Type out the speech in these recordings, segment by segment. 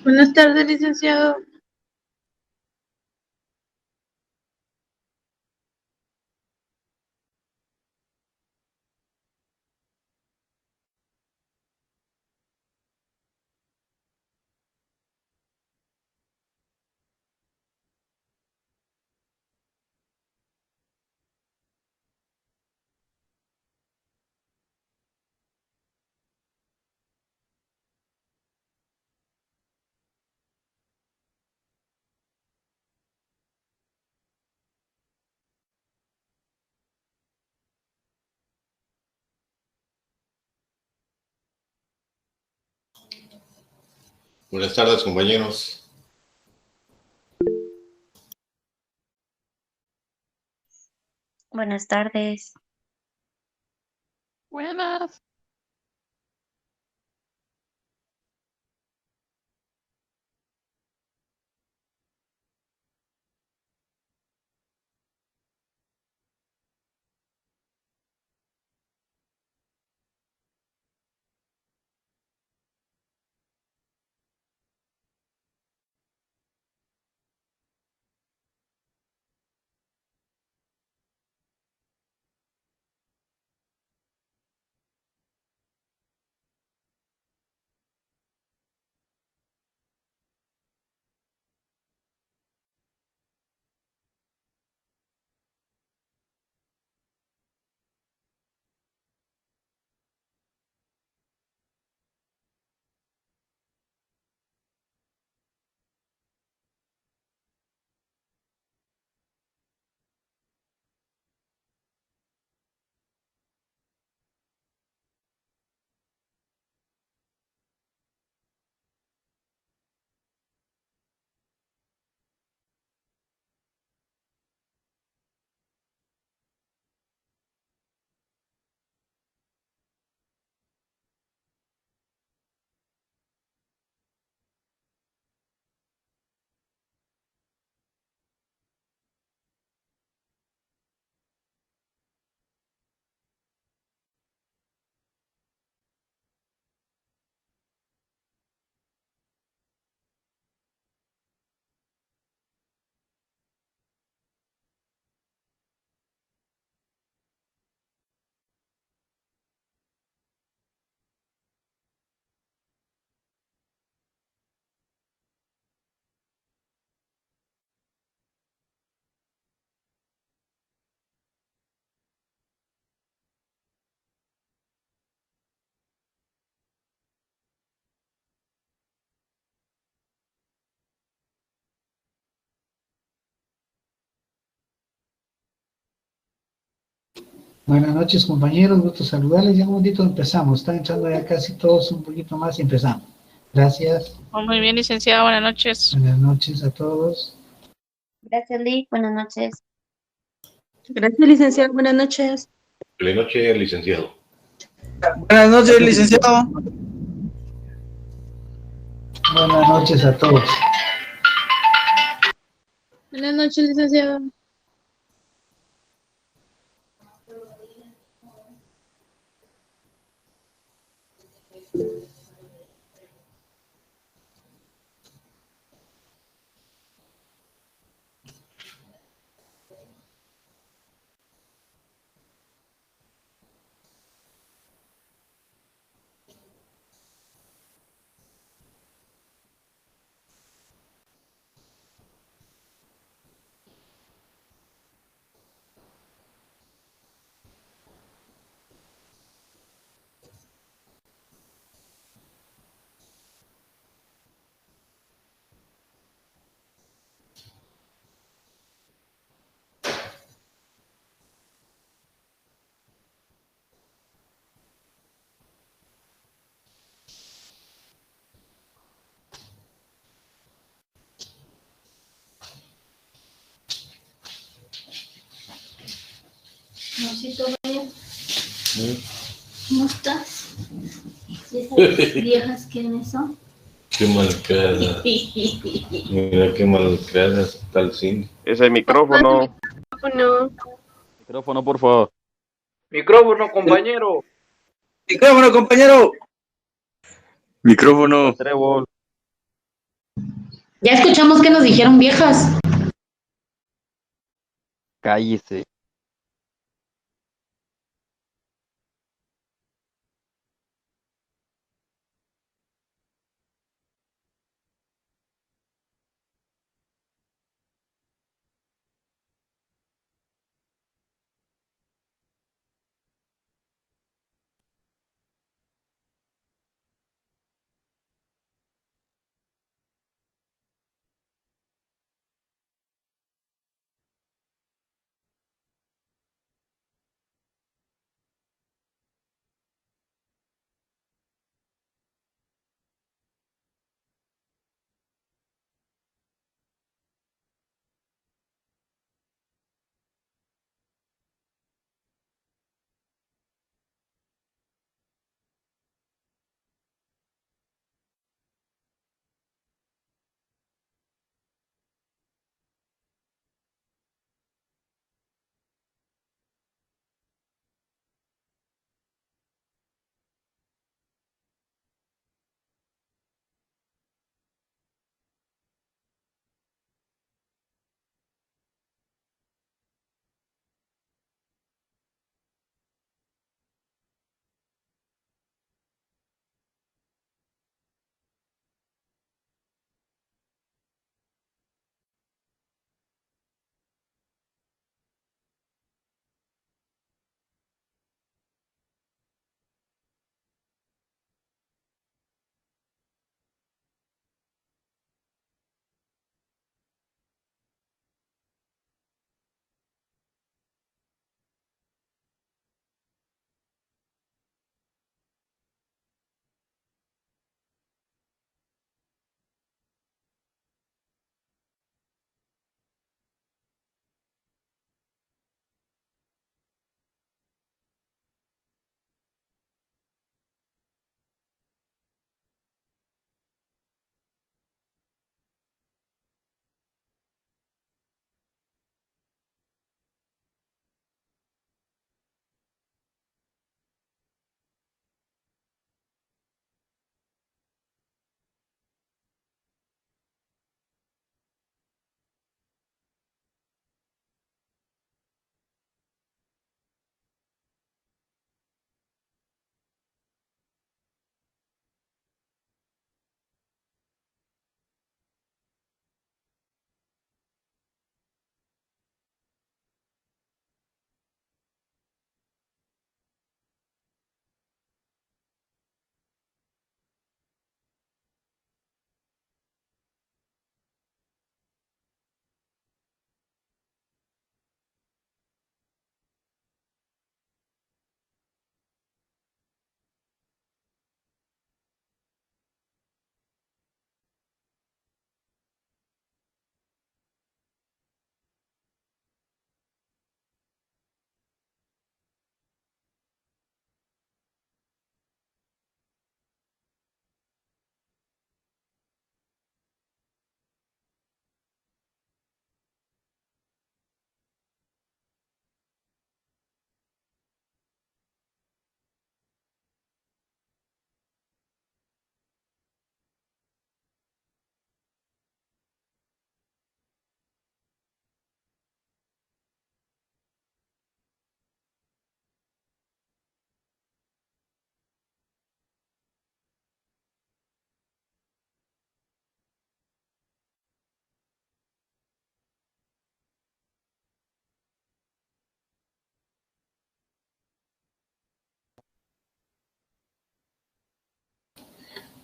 Buenas tardes, licenciado. Buenas tardes, compañeros. Buenas tardes. Buenas. Buenas noches, compañeros, gusto saludarles. Ya un momentito empezamos. Están entrando ya casi todos un poquito más y empezamos. Gracias. Muy bien, licenciado. Buenas noches. Buenas noches a todos. Gracias, Lee. Buenas noches. Gracias, licenciado. Buenas noches. Buenas noches, licenciado. Buenas noches, licenciado. Buenas noches a todos. Buenas noches, licenciado. Amorcito, bien. ¿Cómo estás? ¿Y esas viejas quiénes son? Qué mal cara. Mira qué mal cara está el cine. Ese micrófono. No. Micrófono, por favor. Micrófono, compañero. Micrófono, compañero. Micrófono. Trébol. Ya escuchamos que nos dijeron viejas. Cállese.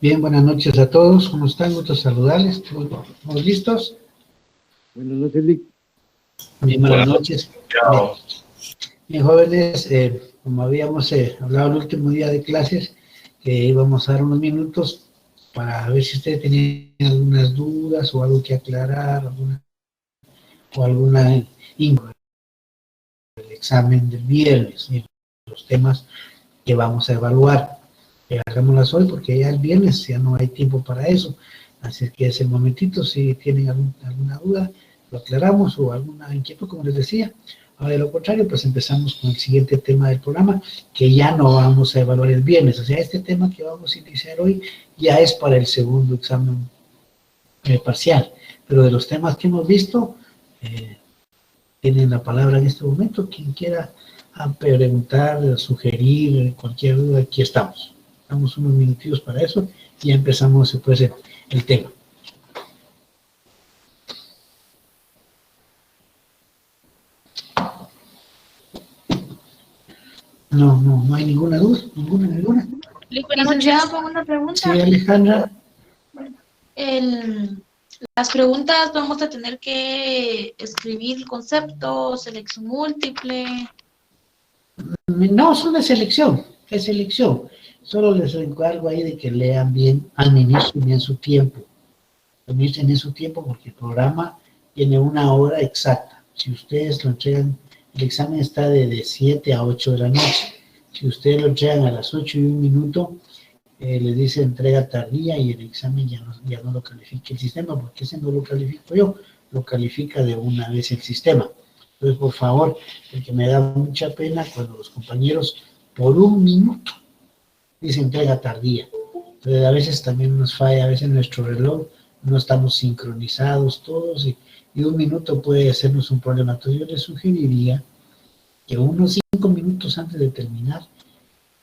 Bien, buenas noches a todos. ¿Cómo están? Gusto saludarles. ¿Todos listos? Buenas noches, Lick. Bien, buenas noches. Chao. Bien, jóvenes, como habíamos hablado el último día de clases, íbamos a dar unos minutos para ver si ustedes tenían algunas dudas o algo que aclarar, alguna el examen del viernes, los temas que vamos a evaluar. Hagámoslas hoy porque ya el viernes ya no hay tiempo para eso, así que es el momentito. Si tienen alguna duda, lo aclaramos, o alguna inquietud, como les decía, O de lo contrario, pues empezamos con el siguiente tema del programa, que ya no vamos a evaluar el viernes. O sea, este tema que vamos a iniciar hoy ya es para el segundo examen parcial. Pero de los temas que hemos visto, tienen la palabra en este momento. Quien quiera preguntar, sugerir, cualquier duda, aquí estamos. Damos unos minutitos para eso y ya empezamos después el tema. No hay ninguna duda, ninguna. Licenciado, con una pregunta. Sí, Alejandra. Las preguntas vamos a tener que escribir el concepto, selección múltiple. No, son de selección, es selección. Solo les encargo ahí de que lean bien, administren bien su tiempo. Administren bien su tiempo porque el programa tiene una hora exacta. Si ustedes lo entregan, el examen está de 7 a 8 de la noche. Si ustedes lo entregan a las 8 y 1 minuto, les dice entrega tardía y el examen ya no lo califica el sistema, porque ese no lo califico yo, lo califica de una vez el sistema. Entonces, por favor, porque me da mucha pena cuando los compañeros por 1 minuto dicen entrega tardía. Entonces, a veces también nos falla, a veces nuestro reloj no estamos sincronizados todos y 1 minuto puede hacernos un problema. Entonces, yo les sugeriría que unos 5 minutos antes de terminar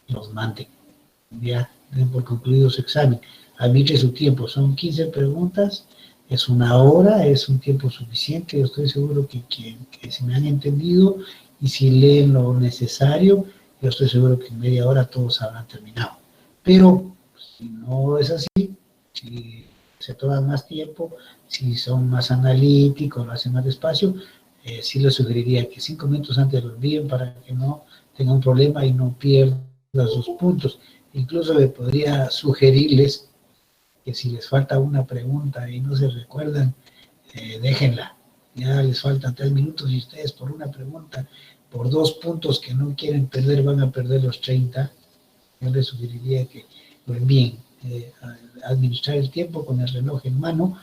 los manden. Ya den por concluido su examen. Administre su tiempo. Son 15 preguntas, es 1 hora, es un tiempo suficiente. Yo estoy seguro que si me han entendido y si leen lo necesario, yo estoy seguro que en media hora todos habrán terminado. Pero si no es así, si se toman más tiempo, si son más analíticos, lo hacen más despacio, sí les sugeriría que 5 minutos antes lo envíen para que no tengan un problema y no pierdan sus puntos. Incluso le podría sugerirles que si les falta una pregunta y no se recuerdan, déjenla. Ya les faltan 3 minutos y ustedes por una pregunta, por 2 puntos que no quieren perder, van a perder los 30. Yo les sugeriría que lo envíen. Administrar el tiempo con el reloj en mano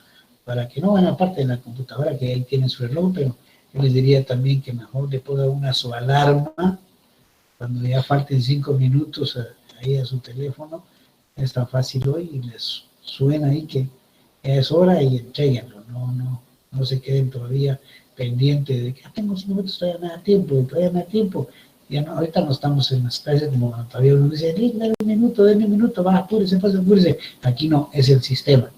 para que no van aparte de la computadora, que ahí tienen su reloj, pero yo les diría también que mejor le pongan su alarma cuando ya falten 5 minutos ahí a su teléfono. Es tan fácil hoy y les suena ahí que ya es hora y entréguenlo. No se queden todavía pendientes de que tengo 5 minutos, todavía me da tiempo. Ya no, ahorita no estamos en las clases como todavía uno dice, dame un minuto, va, apúrese. Aquí no, es el sistema.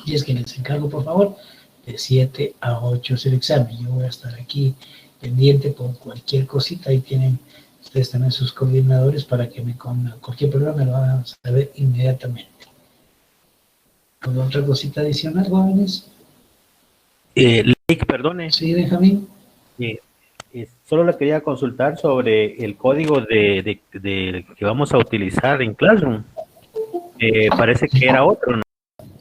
Y es que les encargo, por favor, de 7 a 8 es el examen. Yo voy a estar aquí pendiente con cualquier cosita. Ahí tienen ustedes también sus coordinadores para que con cualquier problema me lo van a saber inmediatamente. ¿Con otra cosita adicional, jóvenes? Lick, perdone. Sí, Benjamín. Solo le quería consultar sobre el código de que vamos a utilizar en Classroom. Parece que era otro, ¿no?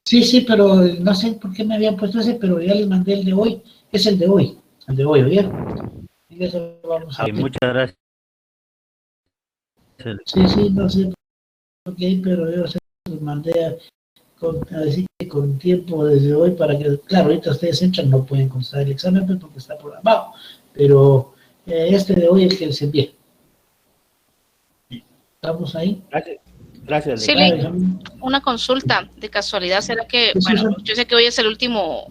Sí, pero no sé por qué me habían puesto ese, pero ya les mandé el de hoy. Es el de hoy, ¿oyeron? Y eso vamos a ver. Muchas gracias. Sí, no sé por qué, pero yo se los mandé a decir que con tiempo desde hoy para que, claro, ahorita ustedes entran, no pueden contestar el examen pues, porque está programado, pero este de hoy es el que les envié. ¿Estamos ahí? Gracias. Sí, una consulta, de casualidad, ¿será que, yo sé que hoy es el último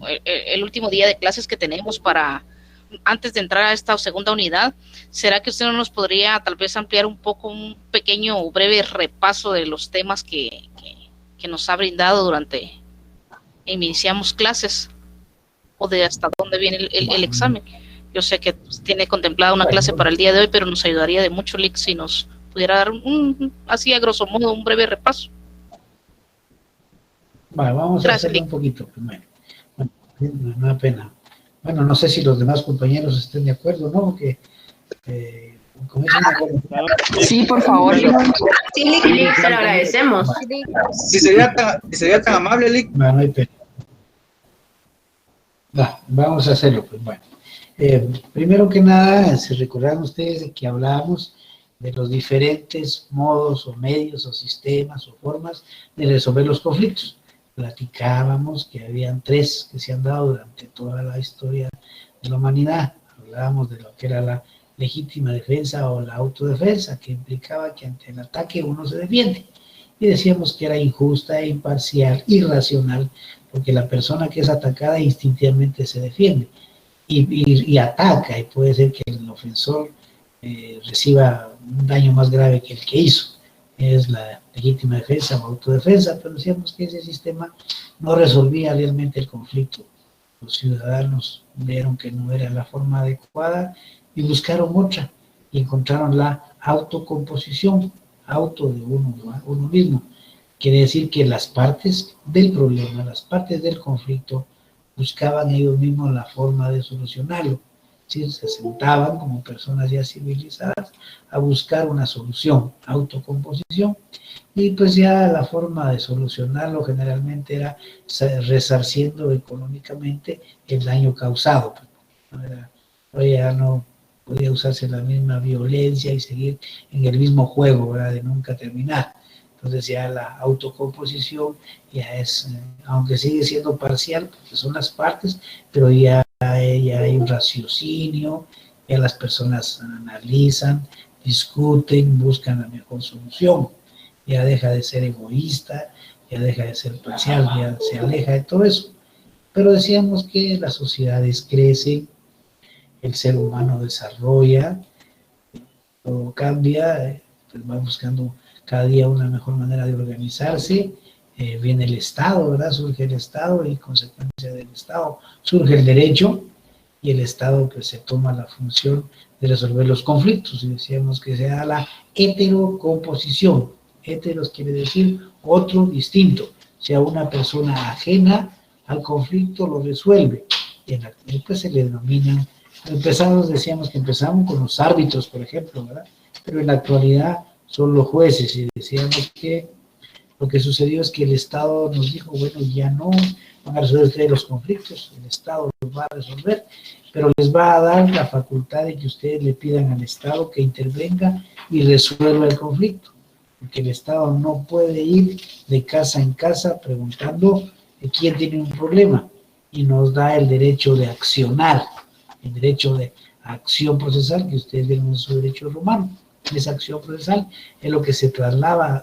día de clases que tenemos para, antes de entrar a esta segunda unidad, ¿será que usted no nos podría tal vez ampliar un poco, un pequeño o breve repaso de los temas que nos ha brindado durante iniciamos clases, o de hasta dónde viene el examen? Yo sé que tiene contemplada una clase para el día de hoy, pero nos ayudaría de mucho, Lick, si nos pudiera dar así a grosso modo un breve repaso. Vale, vamos a hacerlo un poquito primero. Bueno, no da pena. Bueno, no sé si los demás compañeros estén de acuerdo, ¿no? Que sí, por favor. Sí, Lick, se lo agradecemos. Si sería tan amable, Lick. No hay pena. Vamos a hacerlo, pues bueno. Primero que nada, se recordarán ustedes de que hablábamos de los diferentes modos o medios o sistemas o formas de resolver los conflictos. Platicábamos que habían 3 que se han dado durante toda la historia de la humanidad. hablábamos de lo que era la legítima defensa o la autodefensa, que implicaba que ante el ataque uno se defiende. Y decíamos que era injusta, imparcial, irracional, porque la persona que es atacada instintivamente se defiende y ataca, y puede ser que el ofensor reciba un daño más grave que el que hizo. Es la legítima defensa o autodefensa, pero decíamos que ese sistema no resolvía realmente el conflicto. Los ciudadanos vieron que no era la forma adecuada y buscaron otra, y encontraron la autocomposición, auto de uno mismo. Quiere decir que las partes del problema, las partes del conflicto, buscaban ellos mismos la forma de solucionarlo. ¿Sí? Se sentaban como personas ya civilizadas a buscar una solución, autocomposición, y pues ya la forma de solucionarlo generalmente era resarciendo económicamente el daño causado. Hoy ya no podía usarse la misma violencia y seguir en el mismo juego, ¿verdad?, de nunca terminar. Entonces ya la autocomposición ya es, aunque sigue siendo parcial, porque son las partes, pero ya hay un raciocinio, ya las personas analizan, discuten, buscan la mejor solución, ya deja de ser egoísta, ya deja de ser parcial, ya se aleja de todo eso. Pero decíamos que las sociedades crecen, el ser humano desarrolla, todo cambia, pues va buscando cada día una mejor manera de organizarse, viene el Estado, ¿verdad? Surge el Estado y consecuencia del Estado surge el derecho, y el Estado pues se toma la función de resolver los conflictos, y decíamos que se da la heterocomposición. Heteros quiere decir otro, distinto, sea una persona ajena al conflicto lo resuelve, y después se le denominan, decíamos que empezamos con los árbitros, por ejemplo, ¿verdad? Pero en la actualidad son los jueces, y decíamos que lo que sucedió es que el Estado nos dijo, bueno, ya no van a resolver ustedes los conflictos, el Estado los va a resolver, pero les va a dar la facultad de que ustedes le pidan al Estado que intervenga y resuelva el conflicto, porque el Estado no puede ir de casa en casa preguntando quién tiene un problema, y nos da el derecho de accionar, el derecho de acción procesal, que ustedes vieron en su derecho romano. Esa acción procesal es lo que se traslada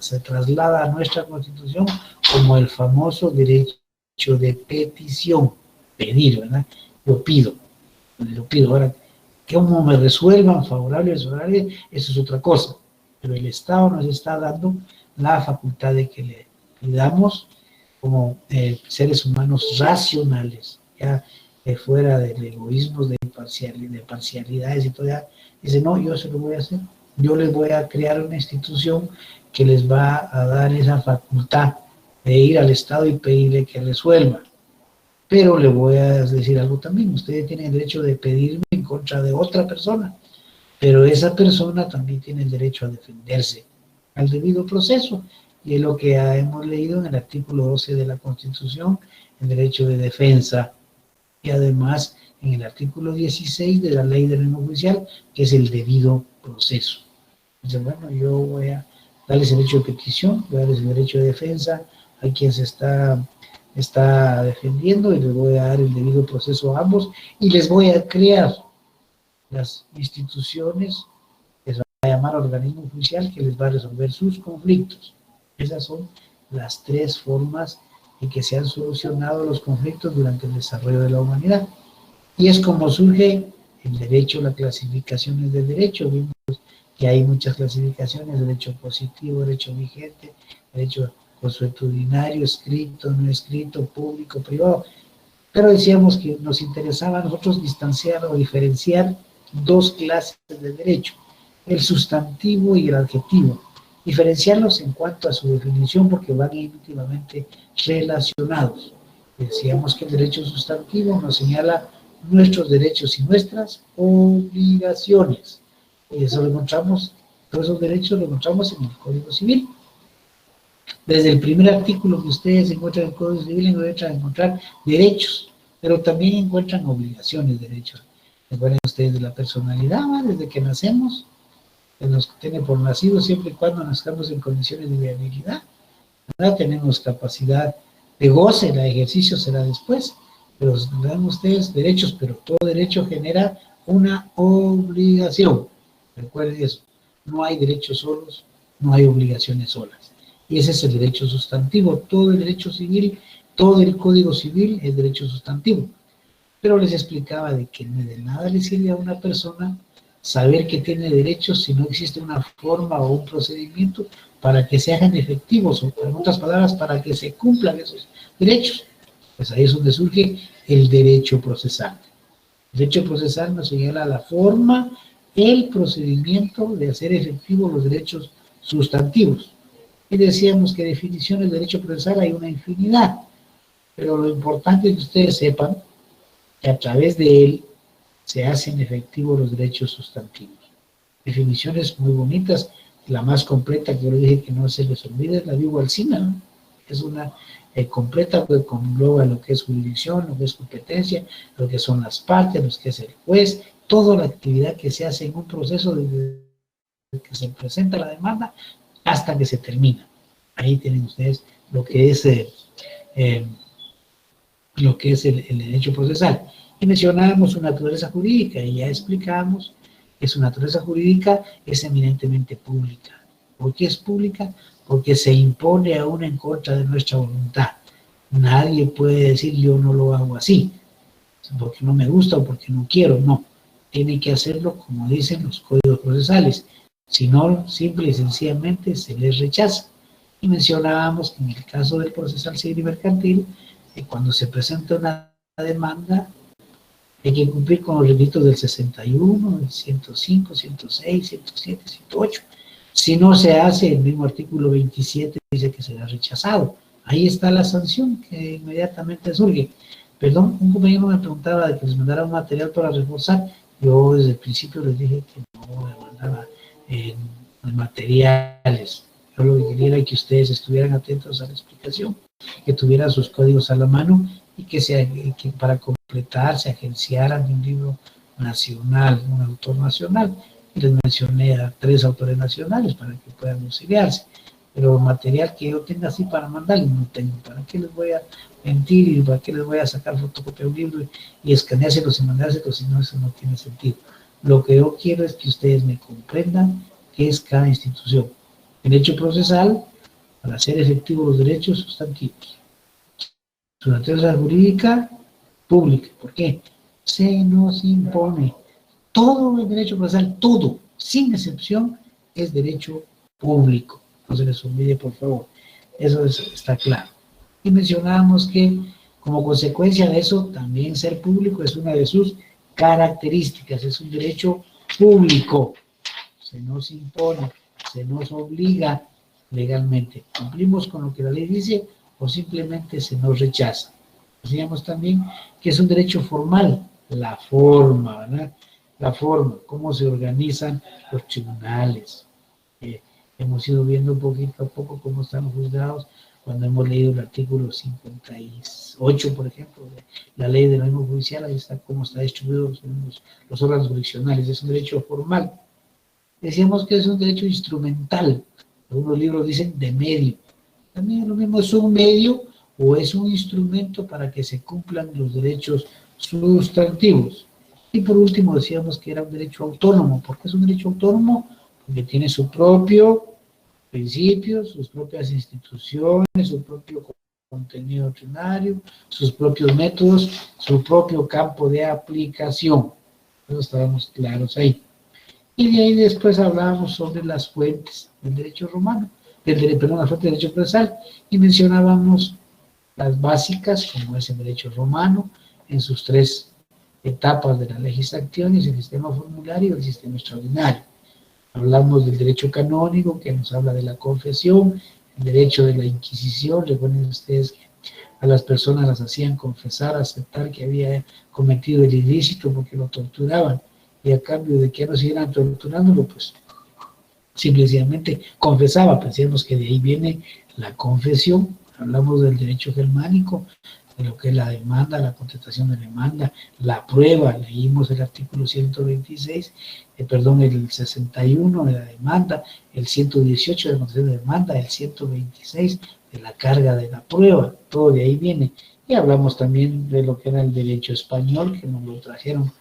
a nuestra Constitución como el famoso derecho de petición, pedir, ¿verdad? Yo pido. Ahora, cómo me resuelvan favorable o desfavorable, eso es otra cosa, pero el Estado nos está dando la facultad de que le pidamos como seres humanos racionales, ya fuera del egoísmo, de parcialidades y todo, ya dice, no, yo se lo voy a hacer. Yo les voy a crear una institución que les va a dar esa facultad de ir al Estado y pedirle que resuelva. Pero le voy a decir algo también, ustedes tienen el derecho de pedirme en contra de otra persona, pero esa persona también tiene el derecho a defenderse al debido proceso, y es lo que hemos leído en el artículo 12 de la Constitución, el derecho de defensa, y además en el artículo 16 de la Ley del Orden Judicial, que es el debido proceso. Entonces, bueno, yo voy a darles el derecho de petición, voy a darles el derecho de defensa a quien se está defendiendo, y les voy a dar el debido proceso a ambos, y les voy a crear las instituciones, les va a llamar organismo judicial, que les va a resolver sus conflictos. Esas son las tres formas en que se han solucionado los conflictos durante el desarrollo de la humanidad. Y es como surge el derecho, las clasificaciones del derecho. Vimos que hay muchas clasificaciones: derecho positivo, derecho vigente, derecho consuetudinario, escrito, no escrito, público, privado. Pero decíamos que nos interesaba a nosotros distanciar o diferenciar dos clases de derecho, el sustantivo y el adjetivo. Diferenciarlos en cuanto a su definición, porque van íntimamente relacionados. Decíamos que el derecho sustantivo nos señala nuestros derechos y nuestras obligaciones. Y eso lo encontramos, todos esos derechos lo encontramos en el Código Civil. Desde el primer artículo que ustedes encuentran en el Código Civil, encuentran encontrar derechos, pero también encuentran obligaciones, derechos. Recuerden ustedes de la personalidad, ¿va? Desde que nacemos, que nos tiene por nacidos siempre y cuando nazcamos en condiciones de viabilidad, ¿verdad? Tenemos capacidad de goce, el ejercicio será después, pero dan ustedes derechos, pero todo derecho genera una obligación. Recuerden eso, no hay derechos solos, no hay obligaciones solas. Y ese es el derecho sustantivo. Todo el derecho civil, todo el Código Civil es derecho sustantivo. Pero les explicaba de que de nada le sirve a una persona saber que tiene derechos si no existe una forma o un procedimiento para que se hagan efectivos, o en otras palabras, para que se cumplan esos derechos. Pues ahí es donde surge el derecho procesal. El derecho procesal nos señala la forma, el procedimiento de hacer efectivos los derechos sustantivos. Y decíamos que definiciones de derecho procesal hay una infinidad, pero lo importante es que ustedes sepan que a través de él se hacen efectivos los derechos sustantivos. Definiciones muy bonitas, la más completa que yo le dije que no se les olvide es la de Hugo Alsina, ¿no? Es una completa, pues engloba lo que es jurisdicción, lo que es competencia, lo que son las partes, lo que es el juez, toda la actividad que se hace en un proceso desde que se presenta la demanda hasta que se termina. Ahí tienen ustedes lo que es el derecho procesal. Y mencionábamos su naturaleza jurídica, y ya explicamos que su naturaleza jurídica es eminentemente pública. ¿Por qué es pública? Porque se impone aún en contra de nuestra voluntad. Nadie puede decir yo no lo hago así, porque no me gusta o porque no quiero, no. Tiene que hacerlo como dicen los códigos procesales, si no, simple y sencillamente se les rechaza. Y mencionábamos que en el caso del procesal civil y mercantil, cuando se presenta una demanda, hay que cumplir con los requisitos del 61, del 105, 106, 107, 108. Si no se hace, el mismo artículo 27 dice que será rechazado. Ahí está la sanción que inmediatamente surge. Perdón, un compañero me preguntaba de que les mandara un material para reforzar. Yo desde el principio les dije que no me mandaba materiales. Yo lo que quería era que ustedes estuvieran atentos a la explicación, que tuvieran sus códigos a la mano y que para completar se agenciaran de un libro nacional, un autor nacional. Y les mencioné a 3 autores nacionales para que puedan auxiliarse. Pero material que yo tenga así para mandarles no tengo. ¿Para qué les voy a mentir y para qué les voy a sacar fotocopia de un libro y escaneárselos y mandárselos? Si no, eso no tiene sentido. Lo que yo quiero es que ustedes me comprendan qué es cada institución. Derecho procesal, para hacer efectivos los derechos sustantivos. Su naturaleza jurídica pública. ¿Por qué? Se nos impone. Todo el derecho procesal, todo, sin excepción, es derecho público. No se les olvide, por favor. Eso está claro. Y mencionábamos que, como consecuencia de eso, también ser público es una de sus características. Es un derecho público. Se nos impone, se nos obliga legalmente. ¿Cumplimos con lo que la ley dice o simplemente se nos rechaza? Decíamos también que es un derecho formal. La forma, ¿verdad? La forma, cómo se organizan los tribunales. Hemos ido viendo poquito a poco cómo están los juzgados cuando hemos leído el artículo 58, por ejemplo, de la ley del órgano judicial. Ahí está cómo está distribuido los órganos jurisdiccionales. Es un derecho formal. Decíamos que es un derecho instrumental. Algunos libros dicen de medio. También lo mismo, es un medio o es un instrumento para que se cumplan los derechos sustantivos. Y por último decíamos que era un derecho autónomo. ¿Por qué es un derecho autónomo? Porque tiene su propio principio, sus propias instituciones, su propio contenido doctrinario, sus propios métodos, su propio campo de aplicación. Eso estábamos claros ahí. Y de ahí después hablábamos sobre las fuentes del derecho romano, las fuentes del derecho procesal, y mencionábamos las básicas, como es el derecho romano, en sus 3 etapas de la legislación, y el sistema formulario y el sistema extraordinario. Hablamos del derecho canónico, que nos habla de la confesión, el derecho de la Inquisición. Recuerden ustedes que a las personas las hacían confesar, aceptar que había cometido el ilícito porque lo torturaban, y a cambio de que no siguieran torturándolo, pues simplemente confesaba. Pensemos que de ahí viene la confesión. Hablamos del derecho germánico, de lo que es la demanda, la contestación de demanda, la prueba. Leímos el artículo 126, el 61 de la demanda, el 118 de la contestación de demanda, el 126 de la carga de la prueba. Todo de ahí viene. Y hablamos también de lo que era el derecho español, que nos lo trajeron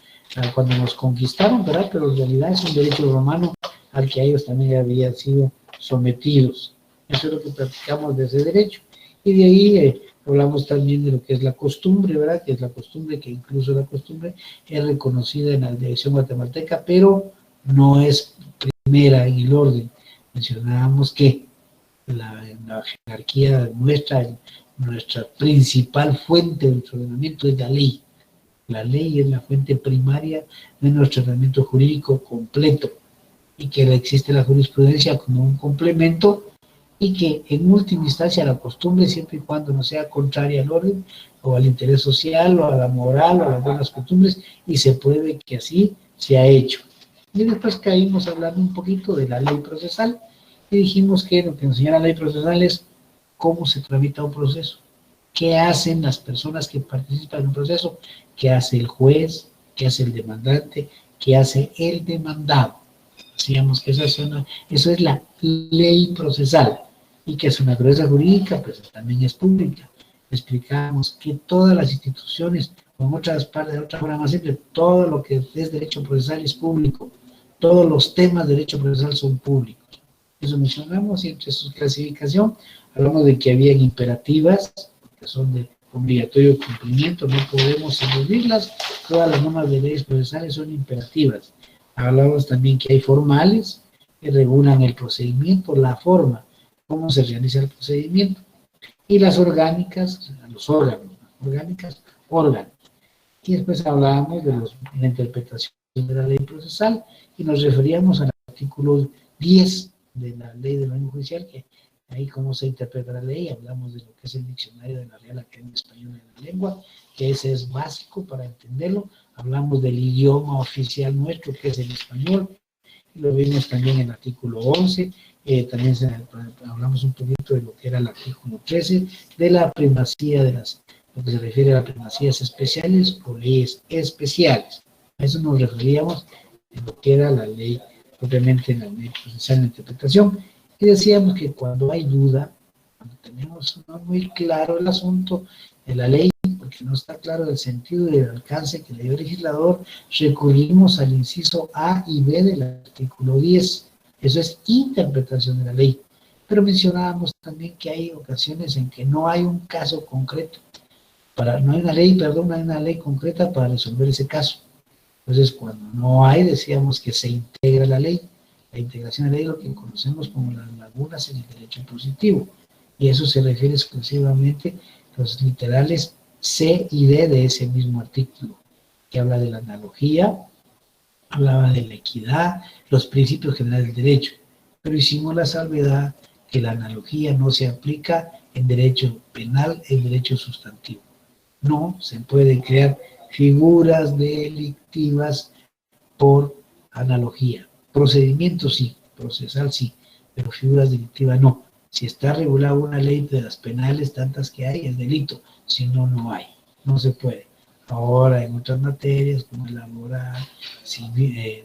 cuando nos conquistaron, ¿verdad? Pero en realidad es un derecho romano al que ellos también habían sido sometidos. Eso es lo que practicamos de ese derecho. Y de ahí hablamos también de lo que es la costumbre, ¿verdad? Que es la costumbre, que incluso la costumbre es reconocida en la dirección guatemalteca, pero no es primera en el orden. Mencionábamos que la jerarquía nuestra principal fuente de nuestro ordenamiento es la ley. La ley es la fuente primaria de nuestro ordenamiento jurídico completo y que existe la jurisprudencia como un complemento y que en última instancia la costumbre, siempre y cuando no sea contraria al orden o al interés social o a la moral o a las buenas costumbres, y se pruebe que así se ha hecho. Y después caímos hablando un poquito de la ley procesal y dijimos que lo que nos enseña la ley procesal es cómo se tramita un proceso, qué hacen las personas que participan en un proceso, qué hace el juez, qué hace el demandante, qué hace el demandado. Decíamos que eso es la ley procesal y que su naturaleza jurídica pues también es pública. Explicamos que todas las instituciones, con otras partes, de otra forma más simple, todo lo que es derecho procesal es público, todos los temas de derecho procesal son públicos. Eso mencionamos, y entre su clasificación hablamos de que habían imperativas, que son de obligatorio cumplimiento, no podemos eludirlas, todas las normas de leyes procesales son imperativas. Hablamos también que hay formales que regulan el procedimiento, la forma, cómo se realiza el procedimiento, y las orgánicas, los órganos, orgánicas, órganos. Y después hablábamos de la interpretación de la ley procesal y nos referíamos al artículo 10 de la ley del orden judicial, que ahí cómo se interpreta la ley, hablamos de lo que es el diccionario de la Real Academia Española de la Lengua, que ese es básico para entenderlo, hablamos del idioma oficial nuestro, que es el español, y lo vimos también en el artículo 11, también hablamos un poquito de lo que era el artículo 13, de la primacía de lo que se refiere a las primacías especiales o leyes especiales. A eso nos referíamos en lo que era la ley, propiamente en la ley procesal de interpretación, y decíamos que cuando hay duda, cuando tenemos no muy claro el asunto de la ley, porque no está claro el sentido y el alcance que le dio el legislador, recurrimos al inciso A y B del artículo 10. Eso es interpretación de la ley. Pero mencionábamos también que hay ocasiones en que no hay un caso concreto, no hay una ley concreta para resolver ese caso. Entonces, cuando no hay, decíamos que se integra la ley. La integración de la ley es lo que conocemos como las lagunas en el derecho positivo. Y eso se refiere exclusivamente a los literales C y D de ese mismo artículo, que habla de la analogía, hablaba de la equidad, los principios generales del derecho. Pero hicimos la salvedad que la analogía no se aplica en derecho penal, en derecho sustantivo. No se pueden crear figuras delictivas por analogía. Procedimiento sí, procesal sí, pero figuras delictivas no. Si está regulada una ley de las penales, tantas que hay, es delito. Si no, no hay. No se puede. Ahora, en otras materias, como el laboral civil,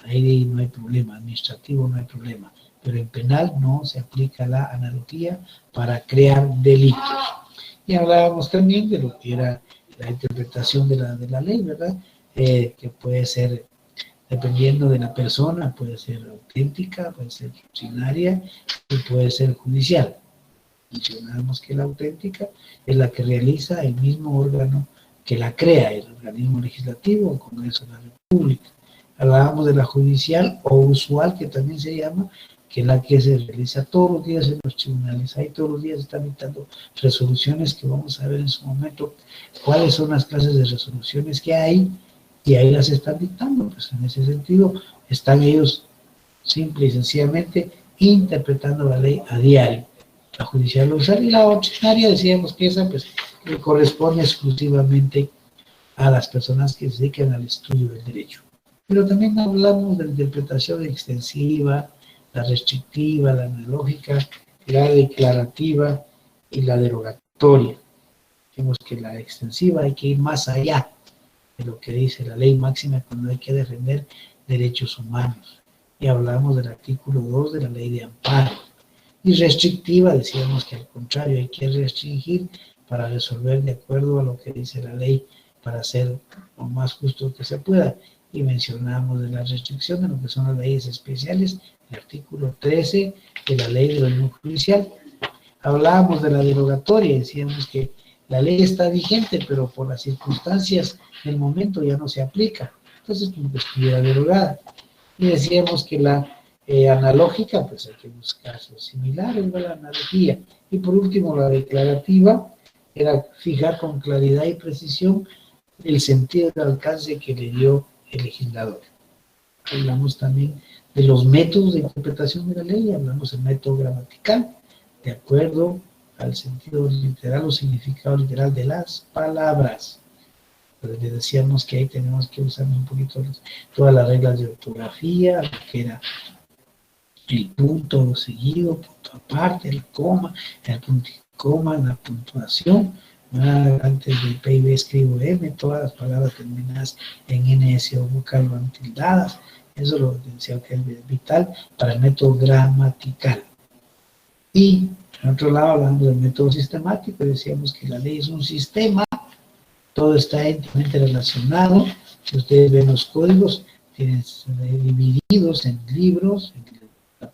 ahí no hay problema. Administrativo no hay problema. Pero en penal no se aplica la analogía para crear delitos. Y hablábamos también de lo que era la interpretación de la ley, ¿verdad? Que puede ser, dependiendo de la persona, puede ser auténtica, puede ser funcionaria y puede ser judicial. Mencionamos que la auténtica es la que realiza el mismo órgano que la crea, el organismo legislativo, el Congreso de la República. Hablábamos de la judicial o usual, que también se llama, que es la que se realiza todos los días en los tribunales. Ahí todos los días están dictando resoluciones que vamos a ver en su momento cuáles son las clases de resoluciones que hay, y ahí las están dictando. Pues en ese sentido están ellos simple y sencillamente interpretando la ley a diario. La judicial usual y la ordinaria, decíamos que esa pues le corresponde exclusivamente a las personas que se dedican al estudio del derecho. Pero también hablamos de la interpretación extensiva, la restrictiva, la analógica, la declarativa y la derogatoria. Vemos que la extensiva hay que ir más allá de lo que dice la ley máxima cuando hay que defender derechos humanos. Y hablamos del artículo 2 de la ley de amparo. Y restrictiva, decíamos que al contrario hay que restringir para resolver de acuerdo a lo que dice la ley para ser lo más justo que se pueda. Y mencionamos de la restricción de lo que son las leyes especiales, el artículo 13 de la ley de orden judicial. Hablábamos de la derogatoria, decíamos que la ley está vigente, pero por las circunstancias del momento ya no se aplica, entonces como que estuviera derogada. Y decíamos que la analógica, pues hay que buscar los similares de la analogía. Y por último, la declarativa era fijar con claridad y precisión el sentido del alcance que le dio el legislador. Hablamos también de los métodos de interpretación de la ley, hablamos del método gramatical, de acuerdo al sentido literal o significado literal de las palabras. Pero le decíamos que ahí tenemos que usar un poquito todas las reglas de ortografía, lo que era el punto seguido, punto aparte, el coma, el punto y coma, la puntuación. Antes del PIB escribo M, todas las palabras terminadas en NS o vocal van tildadas. Eso lo decía que es vital para el método gramatical. Y, por otro lado, hablando del método sistemático, decíamos que la ley es un sistema, todo está íntimamente relacionado. Si ustedes ven los códigos, tienen divididos en libros,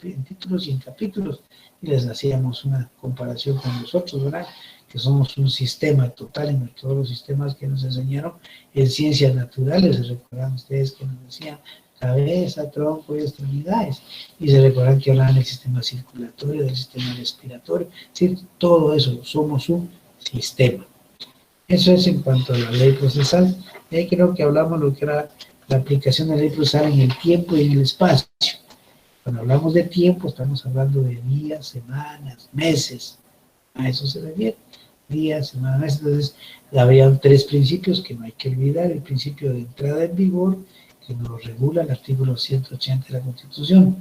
en títulos y en capítulos, y les hacíamos una comparación con nosotros, ¿verdad? Que somos un sistema total en todos los sistemas que nos enseñaron en ciencias naturales. Recuerdan ustedes que nos decían cabeza, tronco y extremidades, y se recuerdan que hablaban del sistema circulatorio, del sistema respiratorio, es decir, todo eso, somos un sistema. Eso es en cuanto a la ley procesal. Y ahí creo que hablamos de lo que era la aplicación de la ley procesal en el tiempo y en el espacio. Cuando hablamos de tiempo, estamos hablando de días, semanas, meses, a eso se refiere, días, semanas, meses. Entonces, habían tres principios que no hay que olvidar: el principio de entrada en vigor, que nos regula el artículo 180 de la Constitución,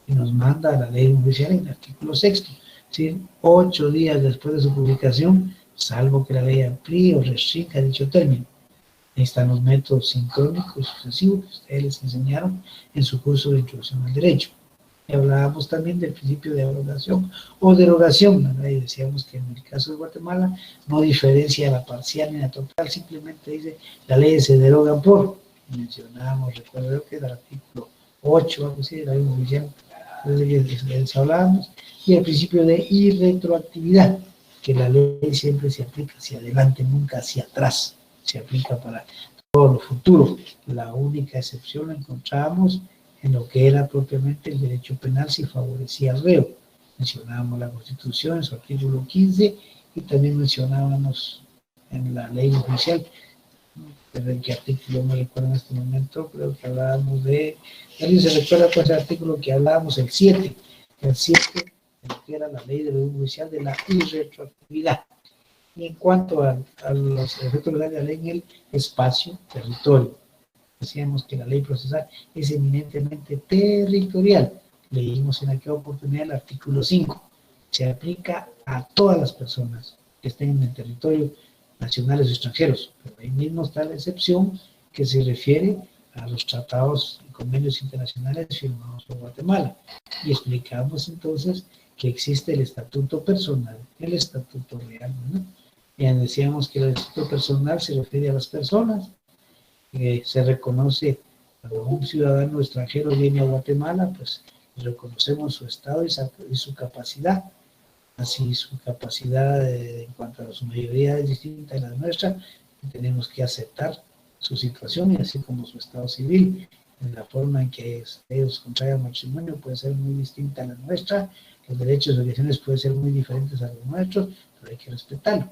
y nos manda a la ley judicial en el artículo 6, es decir, 8 días después de su publicación, salvo que la ley amplíe o restrinja dicho término. Ahí están los métodos sincrónicos sucesivos que ustedes les enseñaron en su curso de Introducción al Derecho. Y hablábamos también del principio de abrogación o derogación, ¿verdad? Y decíamos que en el caso de Guatemala no diferencia la parcial ni la total, simplemente dice la ley se derogan por. Mencionábamos, recuerdo que era el artículo 8, algo así, de la ley oficial, les hablábamos, y el principio de irretroactividad, que la ley siempre se aplica hacia adelante, nunca hacia atrás, se aplica para todo lo futuro. La única excepción la encontramos en lo que era propiamente el derecho penal si favorecía al reo. Mencionábamos la Constitución en su artículo 15 y también mencionábamos en la ley oficial, ¿en qué artículo me recuerdo en este momento? Creo que hablábamos de, ¿alguien se recuerda cuál es el artículo que hablábamos? El 7, que era la ley de orden judicial de la irretroactividad. Y en cuanto a los efectos de la ley en el espacio, territorio, decíamos que la ley procesal es eminentemente territorial. Leímos en aquella oportunidad el artículo 5. Se aplica a todas las personas que estén en el territorio, nacionales o extranjeros. Pero ahí mismo está la excepción que se refiere a los tratados y convenios internacionales firmados por Guatemala. Y explicamos entonces que existe el estatuto personal, el estatuto real, ¿no? Ya decíamos que el estatuto personal se refiere a las personas. Se reconoce cuando un ciudadano extranjero viene a Guatemala, pues reconocemos su estado y su capacidad. Así su capacidad en cuanto a su mayoría es distinta a la nuestra, tenemos que aceptar su situación y así como su estado civil. En la forma en que ellos contraigan matrimonio puede ser muy distinta a la nuestra, los derechos y obligaciones pueden ser muy diferentes a los nuestros, pero hay que respetarlo.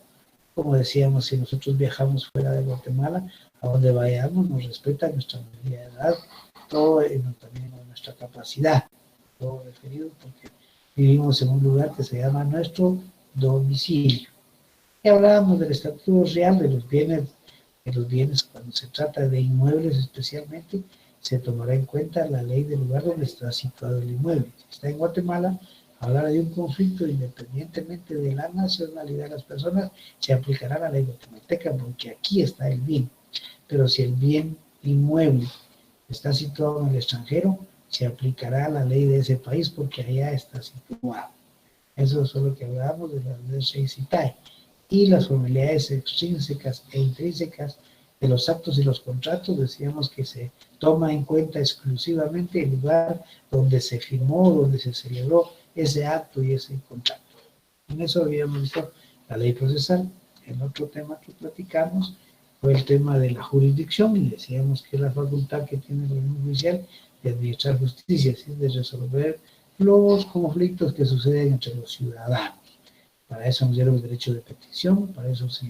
Como decíamos, si nosotros viajamos fuera de Guatemala, a donde vayamos nos respeta nuestra mayoría de edad, todo también nuestra capacidad, todo referido porque vivimos en un lugar que se llama nuestro domicilio. Y hablábamos del estatuto real de los bienes cuando se trata de inmuebles especialmente, se tomará en cuenta la ley del lugar donde está situado el inmueble. Si está en Guatemala, hablar de un conflicto independientemente de la nacionalidad de las personas, se aplicará la ley guatemalteca porque aquí está el bien. Pero si el bien inmueble está situado en el extranjero, se aplicará la ley de ese país porque allá está situado. Eso es lo que hablábamos de las leyes CITAE. Y las formalidades extrínsecas e intrínsecas de los actos y los contratos, decíamos que se toma en cuenta exclusivamente el lugar donde se firmó, donde se celebró ese acto y ese contrato. En eso habíamos visto la ley procesal. El otro tema que platicamos fue el tema de la jurisdicción, y decíamos que es la facultad que tiene el órgano judicial de administrar justicia, es decir, de resolver los conflictos que suceden entre los ciudadanos. Para eso nos dieron el derecho de petición, para eso se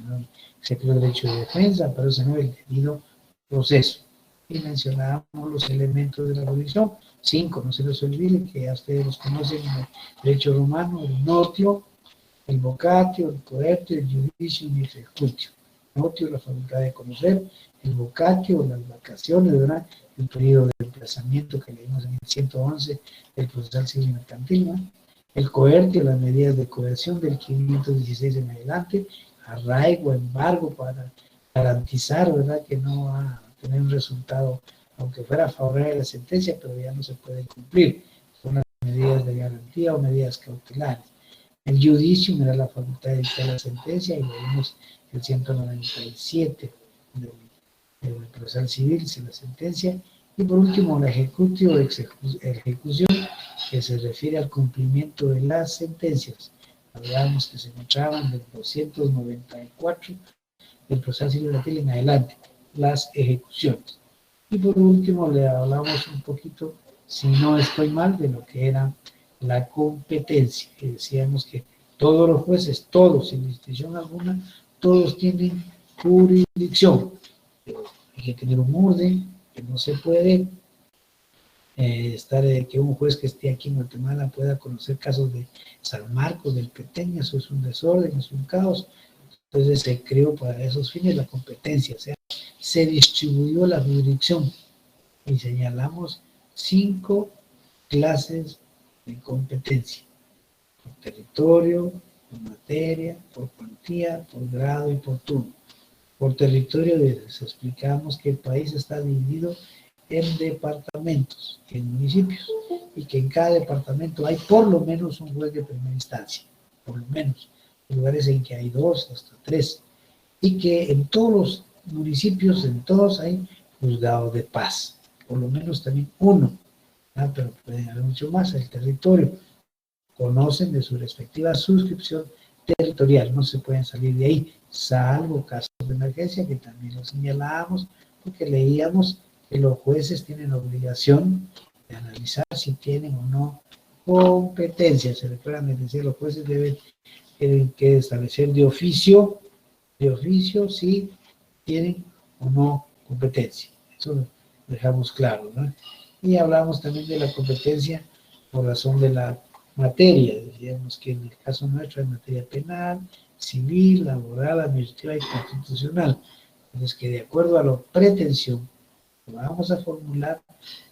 creó el derecho de defensa, para eso se creó el debido proceso. Y mencionábamos los elementos de la jurisdicción, 5, no se les olvide, que ya ustedes los conocen en el derecho romano: el notio, el vocatio, el coertio, el judicio y el ejecutio. Notio, la facultad de conocer; el vocatio, las vacaciones, ¿verdad?, el periodo de emplazamiento que leímos en el 111 del procesal civil mercantil, ¿no? El coertio, las medidas de coerción del 516 en adelante; arraigo, embargo, para garantizar, ¿verdad?, que no va a tener un resultado, aunque fuera favorable a la sentencia, pero ya no se puede cumplir. Son las medidas de garantía o medidas cautelares. El judicio era la facultad de dictar la sentencia, y leímos el 197 del procesal civil, dice la sentencia. Y por último, la ejecución, que se refiere al cumplimiento de las sentencias. Hablábamos que se encontraban del 294 del procesal civil mercantil en adelante, las ejecuciones. Y por último, le hablamos un poquito, si no estoy mal, de lo que era la competencia, que decíamos que todos los jueces, todos, sin distinción alguna, todos tienen jurisdicción. Pero hay que tener un orden, que no se puede que un juez que esté aquí en Guatemala pueda conocer casos de San Marcos, del Peteña. Eso es un desorden, es un caos. Entonces se creó para esos fines la competencia, o sea, se distribuyó la jurisdicción y señalamos 5 clases de competencia: por territorio, por materia, por cuantía, por grado y por turno. Por territorio les explicamos que el país está dividido en departamentos, en municipios, y que en cada departamento hay por lo menos un juez de primera instancia, por lo menos. Hay lugares en que hay 2 hasta 3, y que en todos los municipios, en todos, hay juzgado de paz, por lo menos también 1, pero pueden haber mucho más. El territorio conocen de su respectiva suscripción territorial, no se pueden salir de ahí, salvo casos de emergencia, que también lo señalábamos, porque leíamos que los jueces tienen la obligación de analizar si tienen o no competencia. Se recuerdan de decir, los jueces tienen que establecer de oficio si tienen o no competencia. Eso lo dejamos claro, ¿no? Y hablamos también de la competencia por razón de la materia. Decíamos que en el caso nuestro hay materia penal, civil, laboral, administrativa y constitucional. Entonces, que de acuerdo a la pretensión que vamos a formular,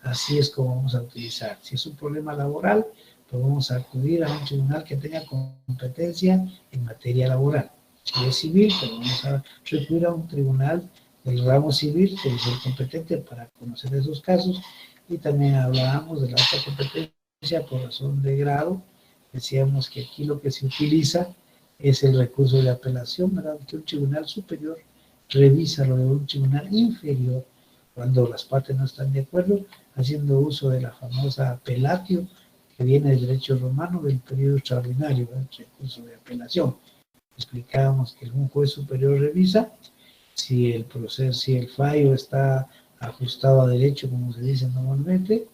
así es como vamos a utilizar. Si es un problema laboral, pues vamos a acudir a un tribunal que tenga competencia en materia laboral. Si es civil, pues vamos a recurrir a un tribunal del ramo civil, que es el competente para conocer esos casos. Y también hablábamos de la alta competencia por razón de grado. Decíamos que aquí lo que se utiliza es el recurso de apelación, ¿verdad?, que un tribunal superior revisa lo de un tribunal inferior cuando las partes no están de acuerdo, haciendo uso de la famosa apelatio, que viene del derecho romano del periodo extraordinario, ¿verdad?, el recurso de apelación. Explicábamos que un juez superior revisa si el proceso, si el fallo está ajustado a derecho, como se dice normalmente,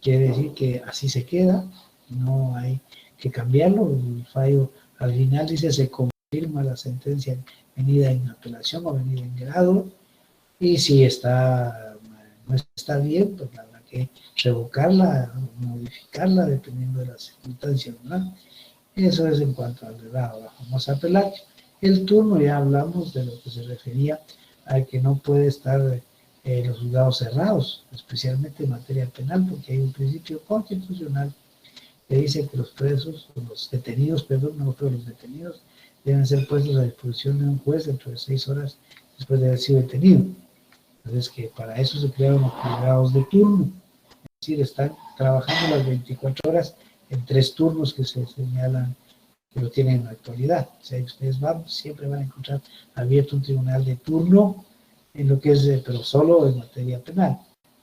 quiere decir que así se queda, no hay que cambiarlo. El fallo al final dice: se confirma la sentencia venida en apelación o venida en grado, y si no está bien, pues habrá que revocarla, modificarla, dependiendo de las circunstancias, ¿verdad? Eso es en cuanto al grado, la famosa apelatio. El turno, ya hablamos de lo que se refería a que no puede estar los juzgados cerrados, especialmente en materia penal, porque hay un principio constitucional que dice que los presos, los detenidos, perdón, no, pero los detenidos deben ser puestos a disposición de un juez dentro de 6 horas después de haber sido detenido. Entonces, que para eso se crearon los juzgados de turno, es decir, están trabajando las 24 horas en 3 turnos que se señalan que lo tienen en la actualidad. O sea, ustedes siempre van a encontrar abierto un tribunal de turno en lo que es, pero solo en materia penal,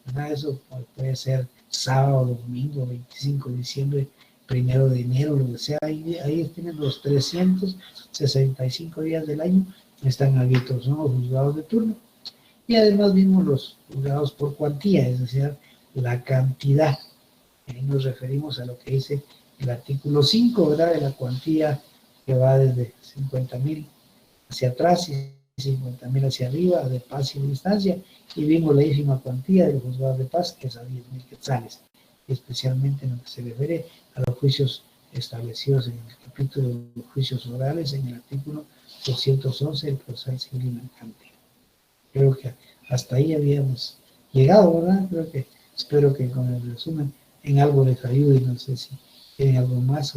¿verdad? Eso puede ser sábado, domingo, 25 de diciembre, 1 de enero, lo que sea, ahí tienen los 365 días del año, están abiertos, son los juzgados de turno, y además vimos los juzgados por cuantía, es decir, la cantidad. Ahí nos referimos a lo que dice el artículo 5, ¿verdad? De la cuantía que va desde 50,000 hacia atrás y 50,000 hacia arriba, de paz y de distancia, y vimos la ínfima cuantía de los juzgados de paz, que es a 10,000 quetzales, especialmente en lo que se refiere a los juicios establecidos en el capítulo de los juicios orales, en el artículo 211 del procesal civil y mercantil. Creo que hasta ahí habíamos llegado, ¿verdad? Espero que con el resumen en algo les ayude, no sé si tienen algo más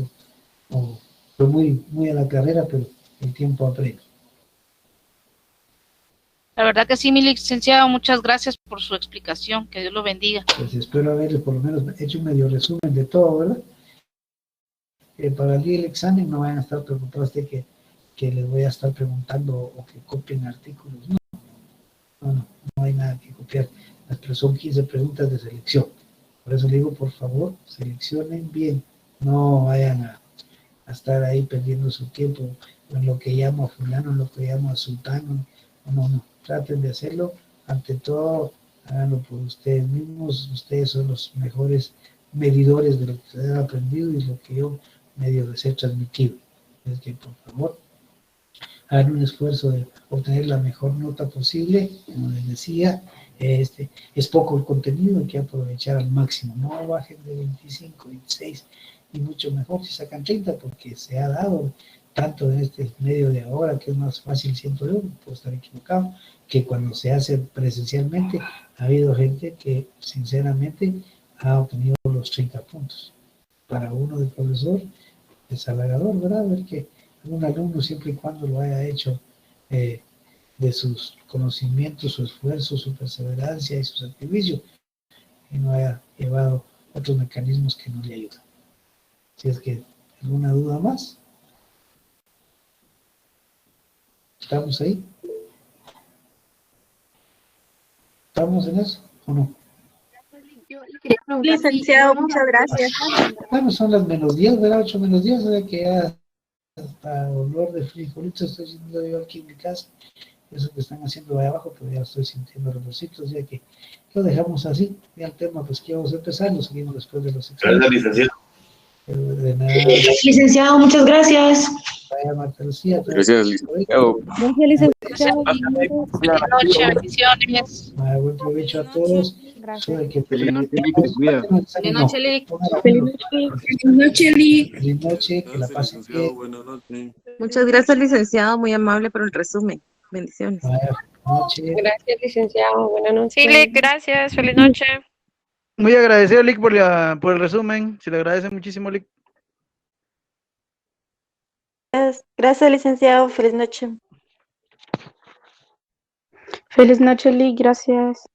o fue muy a la carrera, pero el tiempo apremia. La verdad que sí, mi licenciado, muchas gracias por su explicación, que Dios lo bendiga. Pues espero haberles por lo menos hecho un medio resumen de todo, ¿verdad? Para el día del examen no vayan a estar preocupados de que les voy a estar preguntando o que copien artículos, no hay nada que copiar, son 15 preguntas de selección, por eso le digo, por favor, seleccionen bien, no vayan a estar ahí perdiendo su tiempo en lo que llamo a fulano, en lo que llamo a sultano, no, traten de hacerlo, ante todo, háganlo por ustedes mismos, ustedes son los mejores medidores de lo que ustedes han aprendido y lo que yo medio les he transmitido, es que por favor, hagan un esfuerzo de obtener la mejor nota posible, como les decía, es poco el contenido, hay que aprovechar al máximo, no bajen de 25, 26, y mucho mejor si sacan 30, porque se ha dado tanto en este medio de ahora, que es más fácil, siento yo, puedo estar equivocado, que cuando se hace presencialmente, ha habido gente que sinceramente ha obtenido los 30 puntos. Para uno de profesor es halagador, ¿verdad? Ver que un alumno, siempre y cuando lo haya hecho de sus conocimientos, su esfuerzo, su perseverancia y su sacrificio, y no haya llevado otros mecanismos que no le ayudan. Si es que alguna duda más, ¿estamos ahí? ¿Estamos en eso o no? Licenciado, muchas gracias. Bueno, son las -10, ¿verdad? 8 menos 10, o sea que ya hasta olor de frijolitos estoy sintiendo yo aquí en mi casa. Eso que están haciendo ahí abajo, pero ya estoy sintiendo repositos, ya que lo dejamos así. Ya el tema, pues que vamos a empezar, lo seguimos después de los exámenes. Gracias, licenciado. De nada. Licenciado, muchas gracias. Vaya, Marta Lucía. Gracias, licenciado. Gracias, licenciado. Buenas noches, bendiciones. Buen provecho a todos. Feliz noche, Lick, te cuida. Feliz noche, Lick. Feliz noche, Lick. Feliz noche, que la pasen bien. Buenas noches. Muchas gracias, licenciado, muy amable por el resumen. Bendiciones. Buenas noches. Gracias, licenciado. Buenas noches. Sí, Lick, gracias. Feliz noche. Muy agradecido, Lick, por el resumen. Se le agradece muchísimo, Lick. Gracias, licenciado. Feliz noche. Feliz noche, Lick, gracias.